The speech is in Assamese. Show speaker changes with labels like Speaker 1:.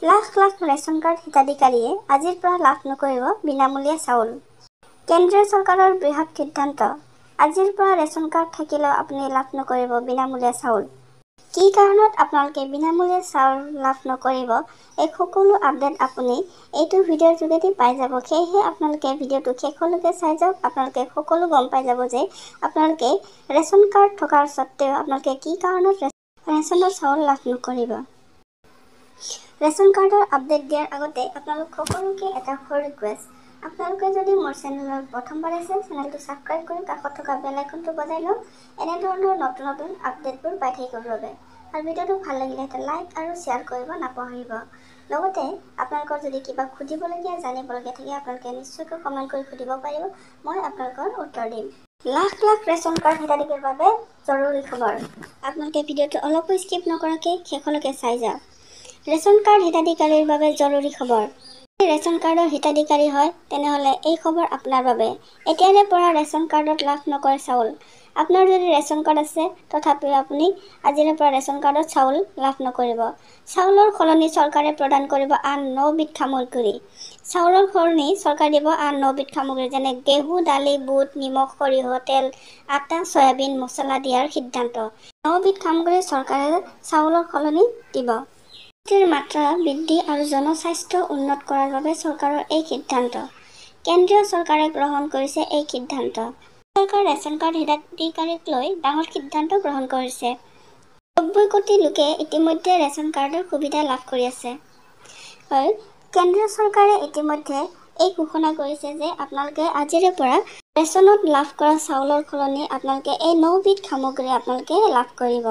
Speaker 1: লাখ লাখ ৰেচন কাৰ্ড হিতাধিকাৰীয়ে আজিৰ পৰা লাভ নকৰিব বিনামূলীয়া চাউল। কেন্দ্ৰীয় চৰকাৰৰ বৃহৎ সিদ্ধান্ত। আজিৰ পৰা ৰেচন কাৰ্ড থাকিলেও আপুনি লাভ নকৰিব বিনামূলীয়া চাউল। কি কাৰণত আপোনালোকে বিনামূলীয়া চাউল লাভ নকৰিব, এই সকলো আপডেট আপুনি এইটো ভিডিঅ'ৰ যোগেদি পাই যাব। সেয়েহে আপোনালোকে ভিডিঅ'টো শেষলৈকে চাই যাওক। আপোনালোকে সকলো গম পাই যাব যে আপোনালোকে ৰেচন কাৰ্ড থকাৰ স্বত্বেও আপোনালোকে কি কাৰণত ৰেচনৰ চাউল লাভ নকৰিব। ৰেচন কাৰ্ডৰ আপডেট দিয়াৰ আগতে আপোনালোক সকলোকে এটা সৰু ৰিকুৱেষ্ট, আপোনালোকে যদি মোৰ চেনেলত প্ৰথমবাৰ আছে চেনেলটো ছাবস্ক্ৰাইব কৰি কাষত থকা বেল আইকনটো বজাই লওক এনেধৰণৰ নতুন নতুন আপডেটবোৰ পাই থাকিবৰ বাবে। আৰু ভিডিঅ'টো ভাল লাগিলে এটা লাইক আৰু শ্বেয়াৰ কৰিব নাপাহৰিব। লগতে আপোনালোকৰ যদি কিবা সুধিবলগীয়া জানিবলগীয়া থাকে আপোনালোকে নিশ্চয়কৈ কমেণ্ট কৰি সুধিব পাৰিব, মই আপোনালোকৰ উত্তৰ দিম। লাখ লাখ ৰেচন কাৰ্ড হিতাধিকাৰীৰ বাবে জৰুৰী খবৰ। আপোনালোকে ভিডিঅ'টো অলপো স্কিপ নকৰাকৈ শেষলৈকে চাই যাওক। ৰেচন কাৰ্ড হিতাধিকাৰীৰ বাবে জৰুৰী খবৰ। যদি ৰেচন কাৰ্ডৰ হিতাধিকাৰী হয় তেনেহ'লে এই খবৰ আপোনাৰ বাবে। এতিয়াৰে পৰা ৰেচন কাৰ্ডত লাভ নকৰে চাউল। আপোনাৰ যদি ৰেচন কাৰ্ড আছে তথাপিও আপুনি আজিৰে পৰা ৰেচন কাৰ্ডত চাউল লাভ নকৰিব। চাউলৰ সলনি চৰকাৰে প্ৰদান কৰিব আন 9 বিধ সামগ্ৰী। চাউলৰ সলনি চৰকাৰে দিব আন 9 বিধ সামগ্ৰী যেনে ঘেঁহু, দালি, বুট, নিমখ, সৰিয়হ, তেল, আটা, চয়াবিন, মছলা দিয়াৰ সিদ্ধান্ত। 9 বিধ সামগ্ৰী চৰকাৰে চাউলৰ সলনি দিব। পুষ্টিৰ মাত্ৰা বৃদ্ধি আৰু জনস্বাস্থ্য উন্নত কৰাৰ বাবে চৰকাৰৰ এই সিদ্ধান্ত। কেন্দ্ৰীয় চৰকাৰে গ্ৰহণ কৰিছে এই সিদ্ধান্ত। চৰকাৰে ৰেচন কাৰ্ড হিতাধিকাৰীক লৈ ডাঙৰ সিদ্ধান্ত গ্ৰহণ কৰিছে। 90 কোটি লোকে ইতিমধ্যে ৰেচন কাৰ্ডৰ সুবিধা লাভ কৰি আছে। কেন্দ্ৰীয় চৰকাৰে ইতিমধ্যে এই ঘোষণা কৰিছে যে আপোনালোকে আজিৰে পৰা ৰেচনত লাভ কৰা চাউলৰ সলনি আপোনালোকে এই 9 বিধ সামগ্ৰী আপোনালোকে লাভ কৰিব।